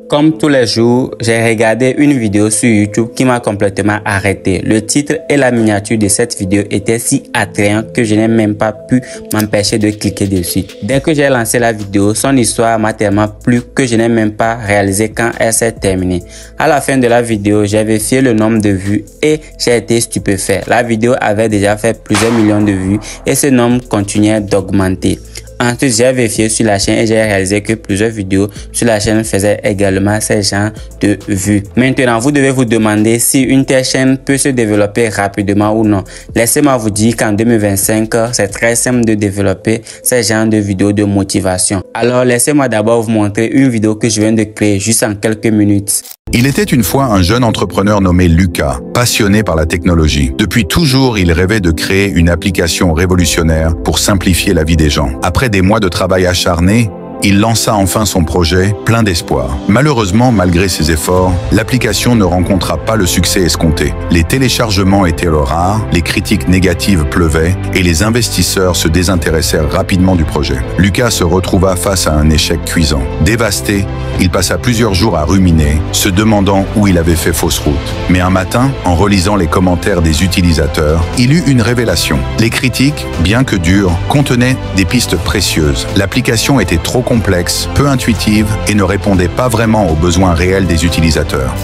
Comme tous les jours, j'ai regardé une vidéo sur YouTube qui m'a complètement arrêté. Le titre et la miniature de cette vidéo étaient si attrayants que je n'ai même pas pu m'empêcher de cliquer dessus. Dès que j'ai lancé la vidéo, son histoire m'a tellement plu que je n'ai même pas réalisé quand elle s'est terminée. À la fin de la vidéo, j'ai vérifié le nombre de vues et j'ai été stupéfait. La vidéo avait déjà fait plusieurs millions de vues et ce nombre continuait d'augmenter. Ensuite, j'ai vérifié sur la chaîne et j'ai réalisé que plusieurs vidéos sur la chaîne faisaient également ces genres de vues. Maintenant, vous devez vous demander si une telle chaîne peut se développer rapidement ou non. Laissez-moi vous dire qu'en 2025, c'est très simple de développer ces genres de vidéos de motivation. Alors, laissez-moi d'abord vous montrer une vidéo que je viens de créer juste en quelques minutes. Il était une fois un jeune entrepreneur nommé Lucas, passionné par la technologie. Depuis toujours, il rêvait de créer une application révolutionnaire pour simplifier la vie des gens. Après des mois de travail acharné, il lança enfin son projet, plein d'espoir. Malheureusement, malgré ses efforts, l'application ne rencontra pas le succès escompté. Les téléchargements étaient rares, les critiques négatives pleuvaient et les investisseurs se désintéressèrent rapidement du projet. Lucas se retrouva face à un échec cuisant. Dévasté, il passa plusieurs jours à ruminer, se demandant où il avait fait fausse route. Mais un matin, en relisant les commentaires des utilisateurs, il eut une révélation. Les critiques, bien que dures, contenaient des pistes précieuses. L'application était trop complexe, peu intuitive et ne répondait pas vraiment aux besoins réels des utilisateurs.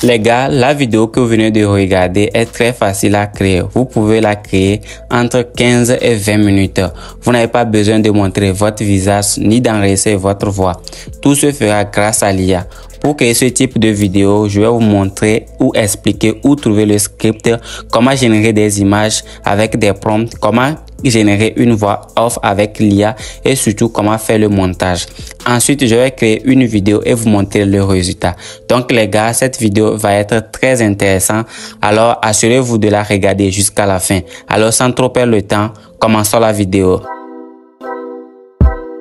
Les gars, la vidéo que vous venez de regarder est très facile à créer. Vous pouvez la créer entre 15 et 20 minutes. Vous n'avez pas besoin de montrer votre visage ni d'enregistrer votre voix. Tout se fera grâce à l'IA. Pour créer ce type de vidéo, je vais vous montrer ou expliquer où trouver le script, comment générer des images avec des prompts, comment générer une voix off avec l'IA et surtout comment faire le montage. Ensuite, je vais créer une vidéo et vous montrer le résultat. Donc les gars, cette vidéo va être très intéressante. Alors assurez-vous de la regarder jusqu'à la fin. Alors sans trop perdre le temps, commençons la vidéo.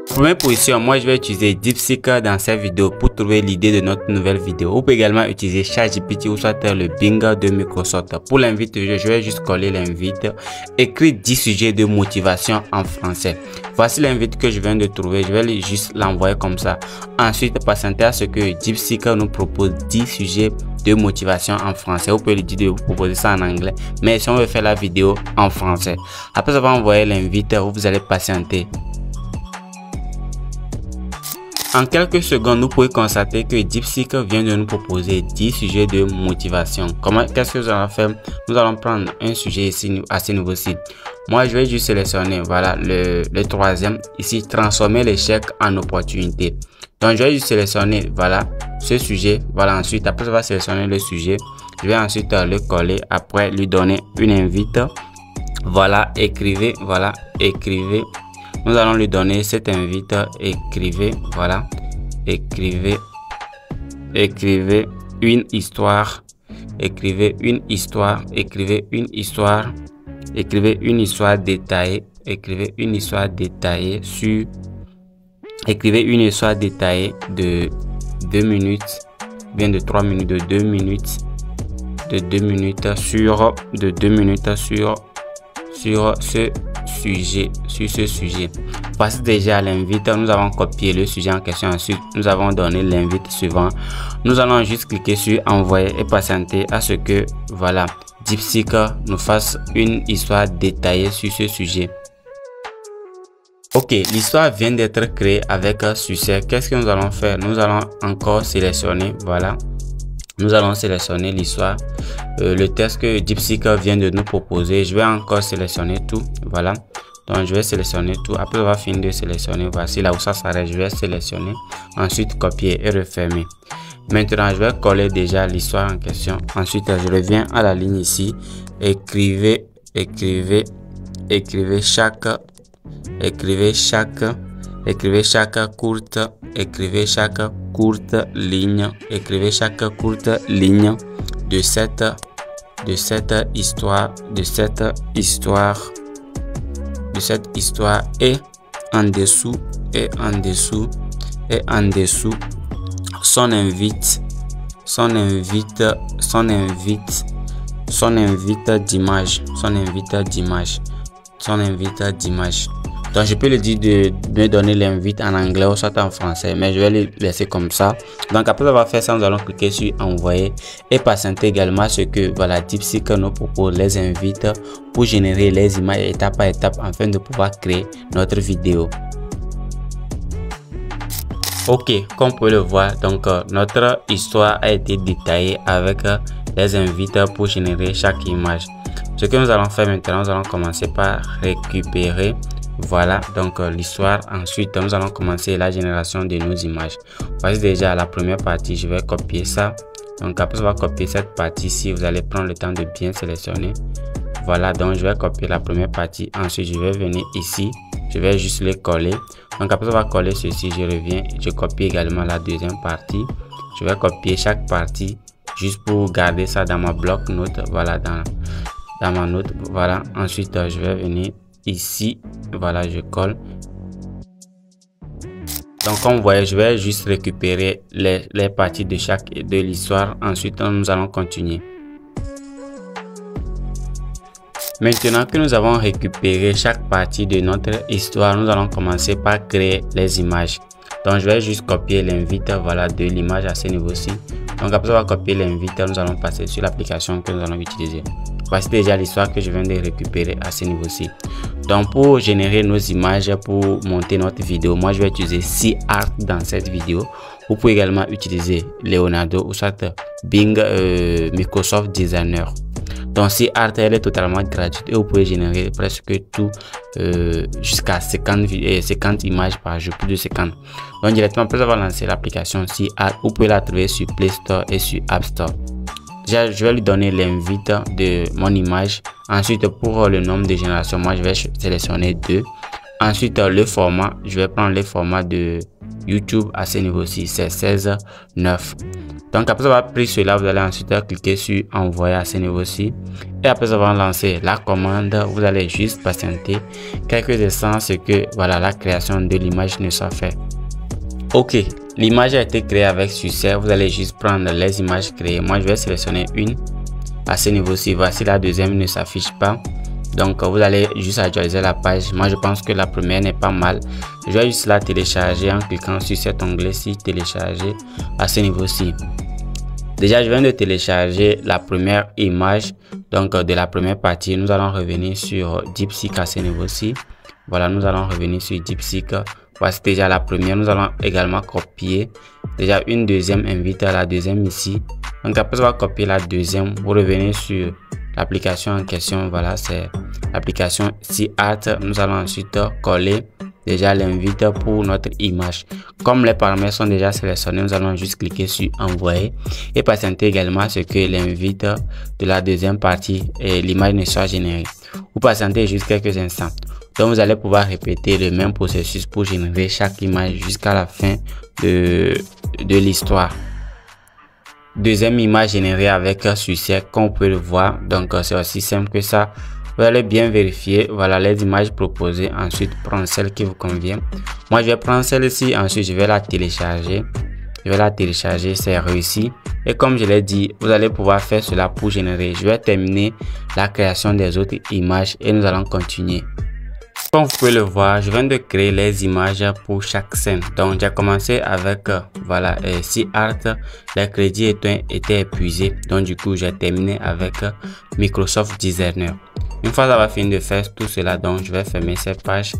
Première position, moi je vais utiliser DeepSeek dans cette vidéo pour trouver l'idée de notre nouvelle vidéo. Vous pouvez également utiliser ChatGPT ou soit le Bing de Microsoft. Pour l'invite, je vais juste coller l'invite. Écrire 10 sujets de motivation en français. Voici l'invite que je viens de trouver. Je vais juste l'envoyer comme ça. Ensuite, patientez à ce que DeepSeek nous propose 10 sujets de motivation en français. Vous pouvez lui dire de vous proposer ça en anglais. Mais si on veut faire la vidéo en français. Après avoir envoyé l'invite, vous allez patienter. En quelques secondes, vous pouvez constater que DeepSeek vient de nous proposer 10 sujets de motivation. Qu'est-ce que nous allons faire? Nous allons prendre un sujet ici, à ce niveau-ci. Moi, je vais juste sélectionner, voilà, le troisième. Ici, transformer l'échec en opportunité. Donc, je vais juste sélectionner, voilà, ce sujet. Voilà, ensuite, après avoir sélectionné le sujet, je vais ensuite le coller. Après, lui donner une invite. Voilà, écrivez, voilà, écrivez. Nous allons lui donner cette invite, écrivez, voilà, écrivez une histoire, écrivez une histoire, écrivez une histoire, écrivez une histoire détaillée, écrivez une histoire détaillée sur, écrivez une histoire détaillée de 2 minutes, bien de 3 minutes, de 2 minutes, de 2 minutes sur, de 2 minutes sur ce sujet. Voici déjà l'invite. Nous avons copié le sujet en question. Ensuite, nous avons donné l'invite suivant. Nous allons juste cliquer sur envoyer et patienter à ce que, voilà, DeepSeek nous fasse une histoire détaillée sur ce sujet. Ok, l'histoire vient d'être créée avec succès. Qu'est-ce que nous allons faire? Nous allons encore sélectionner, voilà. Nous allons sélectionner l'histoire, le texte que DeepSeek vient de nous proposer. Je vais encore sélectionner tout, voilà. Donc je vais sélectionner tout. Après avoir fini de sélectionner, voici là où ça s'arrête. Je vais sélectionner, ensuite copier et refermer. Maintenant, je vais coller déjà l'histoire en question. Ensuite, je reviens à la ligne ici. Écrivez chaque courte ligne, écrivez chaque courte ligne de cette histoire et en dessous son invite d'image. Donc je peux le dire de me donner l'invite en anglais ou soit en français, mais je vais le laisser comme ça. Donc après avoir fait ça, nous allons cliquer sur envoyer et patienter également ce que voilà DeepSeek nous propose, les invites pour générer les images étape par étape afin de pouvoir créer notre vidéo. Ok, comme vous pouvez le voir, donc notre histoire a été détaillée avec les invites pour générer chaque image. Ce que nous allons faire maintenant, nous allons commencer par récupérer, voilà, donc l'histoire. Ensuite, nous allons commencer la génération de nos images. Voici déjà la première partie, je vais copier ça. Donc après avoir copié cette partie-ci, vous allez prendre le temps de bien sélectionner. Voilà, donc je vais copier la première partie. Ensuite, je vais venir ici, je vais juste les coller. Donc après avoir collé ceci, je reviens, je copie également la deuxième partie. Je vais copier chaque partie juste pour garder ça dans ma bloc-notes. Voilà, dans ma note. Voilà, ensuite je vais venir ici. Voilà, je colle. Donc comme vous voyez, je vais juste récupérer les parties de l'histoire. Ensuite, nous allons continuer. Maintenant que nous avons récupéré chaque partie de notre histoire, nous allons commencer par créer les images. Donc je vais juste copier l'invite, voilà, de l'image à ce niveau-ci. Donc après avoir copié l'invite, nous allons passer sur l'application que nous allons utiliser. Voici déjà l'histoire que je viens de récupérer à ce niveau-ci. Donc pour générer nos images, pour monter notre vidéo, moi je vais utiliser CArt dans cette vidéo. Vous pouvez également utiliser Leonardo ou soit Bing Microsoft Designer. Donc CArt, elle est totalement gratuite et vous pouvez générer presque tout jusqu'à 50 images par jour, plus de 50. Donc directement après avoir lancé l'application CArt, vous pouvez la trouver sur Play Store et sur App Store. Déjà, je vais lui donner l'invite de mon image. Ensuite, pour le nombre de générations, moi je vais sélectionner 2. Ensuite, le format, je vais prendre le format de YouTube à ce niveau-ci, c'est 16:9. Donc après avoir pris cela, vous allez ensuite cliquer sur envoyer à ce niveau-ci. Et après avoir lancé la commande, vous allez juste patienter quelques instants ce que voilà la création de l'image ne soit faite. Ok, l'image a été créée avec succès. Vous allez juste prendre les images créées. Moi je vais sélectionner une à ce niveau-ci. Voici la deuxième ne s'affiche pas. Donc vous allez juste actualiser la page. Moi je pense que la première n'est pas mal. Je vais juste la télécharger en cliquant sur cet onglet-ci, télécharger à ce niveau-ci. Déjà je viens de télécharger la première image donc de la première partie. Nous allons revenir sur DeepSeek à ce niveau-ci. Voilà, nous allons revenir sur DeepSeek. Voici déjà la première. Nous allons également copier déjà une deuxième invite à la deuxième ici. Donc après avoir copié la deuxième, vous revenez sur l'application en question. Voilà, c'est l'application CArt. Nous allons ensuite coller déjà l'invite pour notre image. Comme les paramètres sont déjà sélectionnés, nous allons juste cliquer sur envoyer et patienter également ce que l'invite de la deuxième partie et l'image ne soit générée. Vous patientez juste quelques instants. Donc vous allez pouvoir répéter le même processus pour générer chaque image jusqu'à la fin de l'histoire. Deuxième image générée avec succès, comme vous pouvez le voir. Donc c'est aussi simple que ça. Vous allez bien vérifier, voilà les images proposées. Ensuite prendre celle qui vous convient. Moi je vais prendre celle-ci, ensuite je vais la télécharger. C'est réussi. Et comme je l'ai dit, vous allez pouvoir faire cela pour générer. Je vais terminer la création des autres images et nous allons continuer. Comme vous pouvez le voir, je viens de créer les images pour chaque scène. Donc j'ai commencé avec voilà CArt. Les crédits étaient épuisés. Donc du coup j'ai terminé avec Microsoft Designer. Une fois avoir fini de faire tout cela, donc je vais fermer cette page.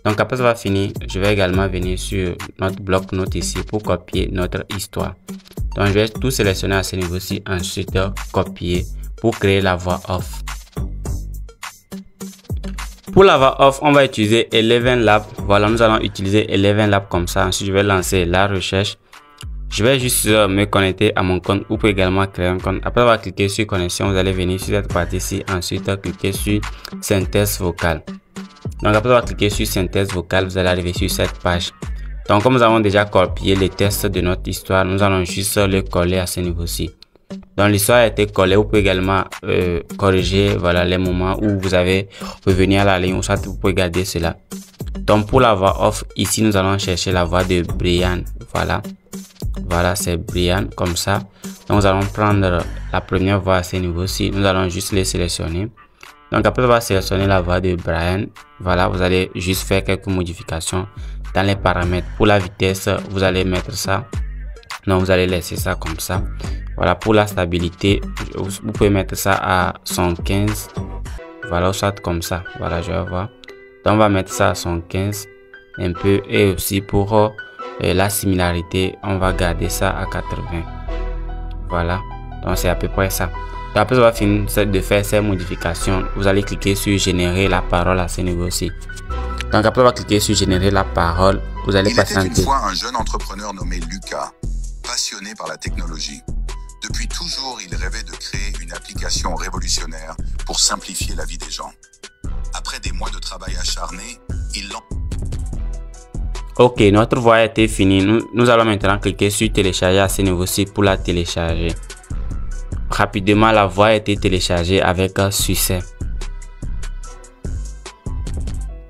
Donc après avoir fini, je vais également venir sur notre bloc-notes ici pour copier notre histoire. Donc je vais tout sélectionner à ce niveau-ci, ensuite copier pour créer la voix off. Pour la voix off, on va utiliser ElevenLabs. Voilà, nous allons utiliser ElevenLabs comme ça. Ensuite, je vais lancer la recherche. Je vais juste me connecter à mon compte. Vous pouvez également créer un compte. Après avoir cliqué sur connexion, vous allez venir sur cette partie-ci. Ensuite, cliquer sur synthèse vocale. Donc, après avoir cliqué sur synthèse vocale, vous allez arriver sur cette page. Donc, comme nous avons déjà copié les tests de notre histoire, nous allons juste le coller à ce niveau-ci. Donc l'histoire a été collée. Vous pouvez également corriger voilà les moments où vous avez revenir à la ligne ou soit vous pouvez garder cela. Donc pour la voix off, ici nous allons chercher la voix de Brian. Voilà c'est Brian comme ça. Donc nous allons prendre la première voix à ce niveau-ci. Nous allons juste les sélectionner. Donc après avoir sélectionné la voix de Brian, voilà, vous allez juste faire quelques modifications dans les paramètres. Pour la vitesse, vous allez mettre ça. Donc vous allez laisser ça comme ça. Voilà, pour la stabilité, vous pouvez mettre ça à 115. Voilà, soit comme ça. Voilà, je vais voir. Donc on va mettre ça à 115 un peu, et aussi pour la similarité, on va garder ça à 80. Voilà, donc c'est à peu près ça. Donc après avoir fini de faire ces modifications, vous allez cliquer sur générer la parole à ce niveau-ci. Donc après avoir cliqué sur générer la parole, vous allez passer Il était une fois un jeune entrepreneur nommé Lucas, passionné par la technologie. Depuis toujours, il rêvait de créer une application révolutionnaire pour simplifier la vie des gens. Après des mois de travail acharné, il lance... Ok, notre voix a été finie. Nous allons maintenant cliquer sur télécharger à ce niveau-ci pour la télécharger. Rapidement, la voix a été téléchargée avec succès.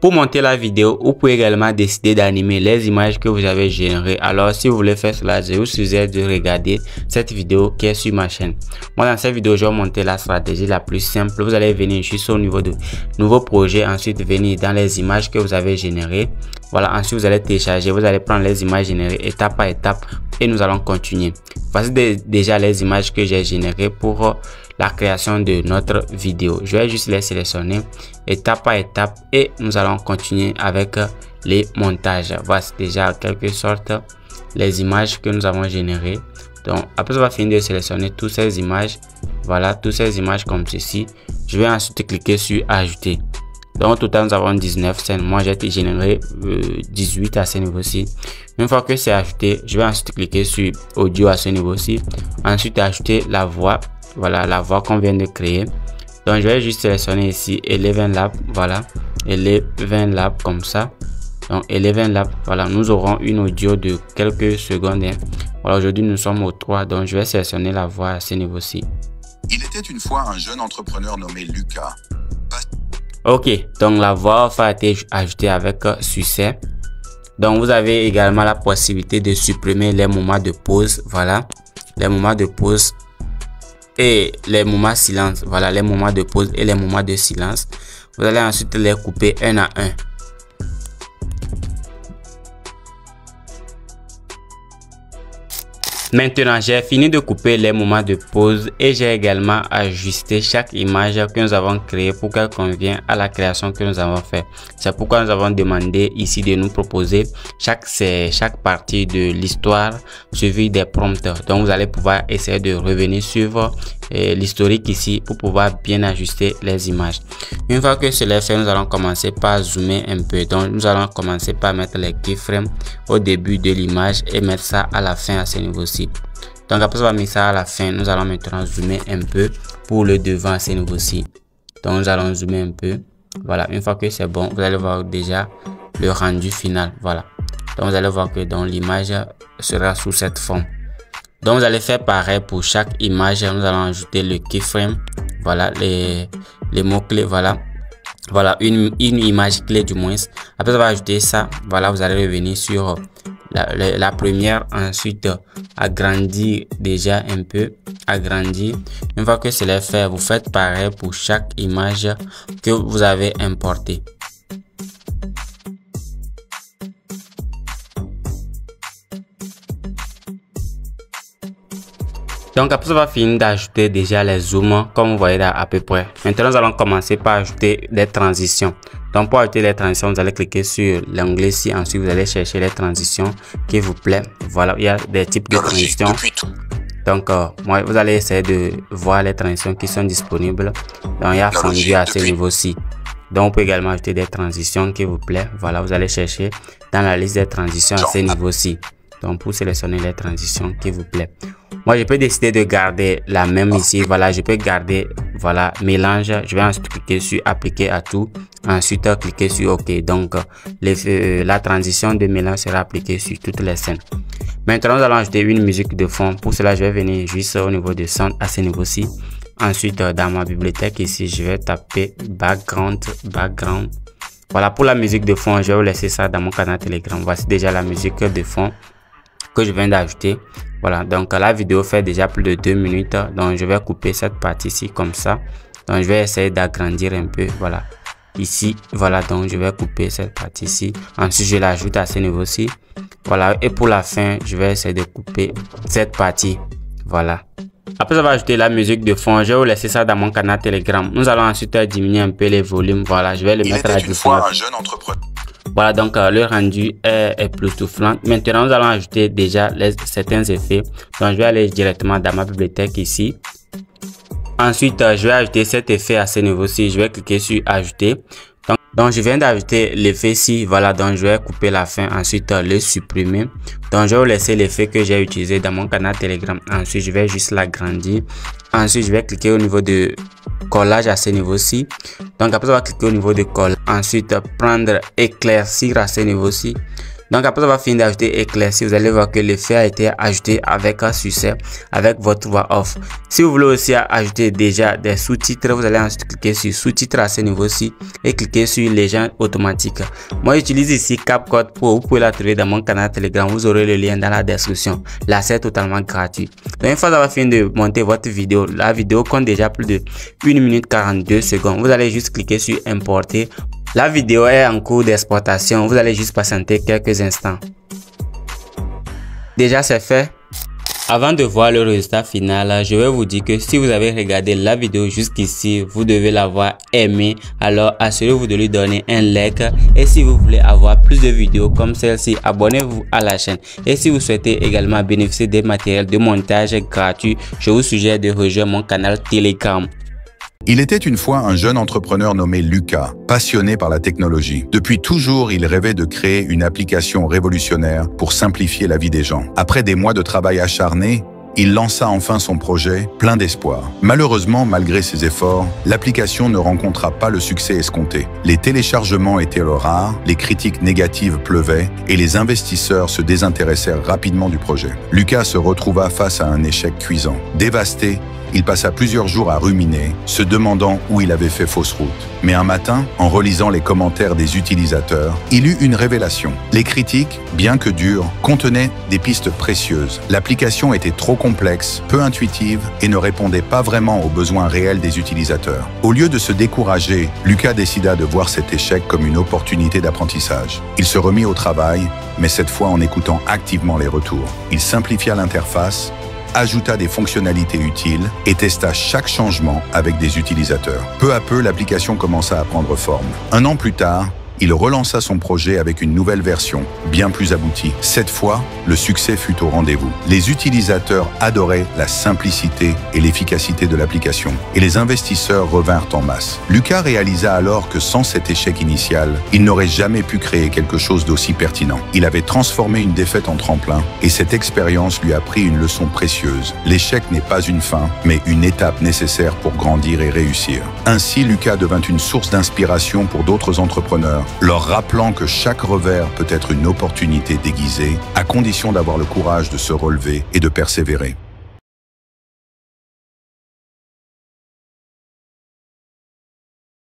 Pour monter la vidéo, vous pouvez également décider d'animer les images que vous avez générées. Alors, si vous voulez faire cela, je vous suggère de regarder cette vidéo qui est sur ma chaîne. Moi, dans cette vidéo, je vais monter la stratégie la plus simple. Vous allez venir juste au niveau de nouveau projet, ensuite venir dans les images que vous avez générées. Voilà, ensuite vous allez télécharger, vous allez prendre les images générées étape par étape et nous allons continuer. Voici déjà les images que j'ai générées pour la création de notre vidéo. Je vais juste les sélectionner étape par étape et nous allons continuer avec les montages. Voici déjà en quelque sorte les images que nous avons générées. Donc après avoir fini de sélectionner toutes ces images, voilà, toutes ces images comme ceci, je vais ensuite cliquer sur ajouter. Donc au total nous avons 19 scènes. Moi j'ai généré 18 à ce niveau-ci. Une fois que c'est ajouté, je vais ensuite cliquer sur audio à ce niveau-ci. Ensuite ajouter la voix. Voilà la voix qu'on vient de créer. Donc je vais juste sélectionner ici Eleven Lab. Voilà, Eleven Lab comme ça. Donc Eleven Lab, voilà, nous aurons une audio de quelques secondes. Voilà, aujourd'hui nous sommes au 3. Donc je vais sélectionner la voix à ce niveau-ci. Il était une fois un jeune entrepreneur nommé Lucas. Ok, donc la voix a été ajoutée avec succès. Donc vous avez également la possibilité de supprimer les moments de pause. Voilà, les moments de pause et les moments silence. Voilà, les moments de pause et les moments de silence. Vous allez ensuite les couper un à un. Maintenant, j'ai fini de couper les moments de pause et j'ai également ajusté chaque image que nous avons créée pour qu'elle convienne à la création que nous avons fait. C'est pourquoi nous avons demandé ici de nous proposer chaque partie de l'histoire suivie des prompts. Donc, vous allez pouvoir essayer de revenir sur l'historique ici pour pouvoir bien ajuster les images. Une fois que cela est fait, nous allons commencer par zoomer un peu. Donc, nous allons commencer par mettre les keyframes au début de l'image et mettre ça à la fin à ce niveau-ci. Donc après avoir mis ça à la fin, nous allons maintenant zoomer un peu pour le devant à ce niveau-ci. Donc nous allons zoomer un peu. Voilà, une fois que c'est bon, vous allez voir déjà le rendu final. Voilà, donc vous allez voir que dans l'image sera sous cette forme. Donc vous allez faire pareil pour chaque image. Nous allons ajouter le keyframe. Voilà les mots-clés. Voilà une image clé du moins. Après avoir ajouté ça, voilà, vous allez revenir sur la première, ensuite agrandir déjà un peu, agrandir. Une fois que cela est fait, vous faites pareil pour chaque image que vous avez importée. Donc après avoir fini d'ajouter déjà les zooms comme vous voyez à peu près, maintenant nous allons commencer par ajouter des transitions. Donc pour ajouter les transitions, vous allez cliquer sur l'onglet ici, ensuite vous allez chercher les transitions qui vous plaît. Voilà, il y a des types de transitions. Donc moi, vous allez essayer de voir les transitions qui sont disponibles. Donc il y a fondu à ce niveau-ci. Donc vous pouvez également ajouter des transitions qui vous plaît. Voilà, vous allez chercher dans la liste des transitions à ce niveau-ci. Donc pour sélectionner les transitions qui vous plaît. Moi je peux décider de garder la même ici. Voilà, je peux garder, voilà, mélange. Je vais ensuite cliquer sur appliquer à tout, ensuite cliquer sur OK. Donc la transition de mélange sera appliquée sur toutes les scènes. Maintenant nous allons ajouter une musique de fond. Pour cela je vais venir juste au niveau de sound à ce niveau-ci. Ensuite dans ma bibliothèque ici je vais taper background. Voilà, pour la musique de fond, je vais vous laisser ça dans mon canal Telegram. Voici déjà la musique de fond que je viens d'ajouter. Voilà, donc la vidéo fait déjà plus de 2 minutes. Donc je vais couper cette partie-ci comme ça. Donc je vais essayer d'agrandir un peu, voilà. Ici, voilà, donc je vais couper cette partie-ci. Ensuite, je l'ajoute à ce niveau-ci. Voilà, et pour la fin, je vais essayer de couper cette partie. Voilà. Après avoir ajouté la musique de fond, je vais vous laisser ça dans mon canal Telegram. Nous allons ensuite diminuer un peu les volumes. Voilà, je vais le mettre à 19. Un jeune entrepreneur. Voilà, donc le rendu est plus soufflant. Maintenant, nous allons ajouter déjà certains effets. Donc, je vais aller directement dans ma bibliothèque ici. Ensuite, je vais ajouter cet effet à ce niveau-ci. Je vais cliquer sur ajouter. Donc, je viens d'ajouter l'effet ci. Voilà, donc je vais couper la fin. Ensuite, le supprimer. Donc, je vais vous laisser l'effet que j'ai utilisé dans mon canal Telegram. Ensuite, je vais juste l'agrandir. Ensuite, je vais cliquer au niveau de collage à ce niveau-ci. Donc, après avoir cliqué au niveau de collage, ensuite prendre éclaircir à ce niveau-ci. Donc après avoir fini d'ajouter éclairci, vous allez voir que l'effet a été ajouté avec un succès avec votre voix off. Si vous voulez aussi ajouter déjà des sous-titres, vous allez ensuite cliquer sur sous-titres à ce niveau-ci et cliquer sur légende automatique. Moi j'utilise ici CapCut Pro, vous pouvez la trouver dans mon canal Telegram, vous aurez le lien dans la description. Là c'est totalement gratuit. Donc une fois avoir fini de monter votre vidéo, la vidéo compte déjà plus de 1 minute 42 secondes. Vous allez juste cliquer sur importer. La vidéo est en cours d'exportation, vous allez juste patienter quelques instants. Déjà c'est fait. Avant de voir le résultat final, je vais vous dire que si vous avez regardé la vidéo jusqu'ici, vous devez l'avoir aimé. Alors assurez-vous de lui donner un like. Et si vous voulez avoir plus de vidéos comme celle-ci, abonnez-vous à la chaîne. Et si vous souhaitez également bénéficier des matériels de montage gratuits, je vous suggère de rejoindre mon canal Telegram. Il était une fois un jeune entrepreneur nommé Lucas, passionné par la technologie. Depuis toujours, il rêvait de créer une application révolutionnaire pour simplifier la vie des gens. Après des mois de travail acharné, il lança enfin son projet, plein d'espoir. Malheureusement, malgré ses efforts, l'application ne rencontra pas le succès escompté. Les téléchargements étaient rares, les critiques négatives pleuvaient et les investisseurs se désintéressèrent rapidement du projet. Lucas se retrouva face à un échec cuisant. Dévasté, il passa plusieurs jours à ruminer, se demandant où il avait fait fausse route. Mais un matin, en relisant les commentaires des utilisateurs, il eut une révélation. Les critiques, bien que dures, contenaient des pistes précieuses. L'application était trop complexe, peu intuitive et ne répondait pas vraiment aux besoins réels des utilisateurs. Au lieu de se décourager, Lucas décida de voir cet échec comme une opportunité d'apprentissage. Il se remit au travail, mais cette fois en écoutant activement les retours. Il simplifia l'interface, ajouta des fonctionnalités utiles et testa chaque changement avec des utilisateurs. Peu à peu, l'application commença à prendre forme. Un an plus tard, il relança son projet avec une nouvelle version, bien plus aboutie. Cette fois, le succès fut au rendez-vous. Les utilisateurs adoraient la simplicité et l'efficacité de l'application, et les investisseurs revinrent en masse. Lucas réalisa alors que sans cet échec initial, il n'aurait jamais pu créer quelque chose d'aussi pertinent. Il avait transformé une défaite en tremplin, et cette expérience lui a appris une leçon précieuse. L'échec n'est pas une fin, mais une étape nécessaire pour grandir et réussir. Ainsi, Lucas devint une source d'inspiration pour d'autres entrepreneurs, leur rappelant que chaque revers peut être une opportunité déguisée, à condition d'avoir le courage de se relever et de persévérer.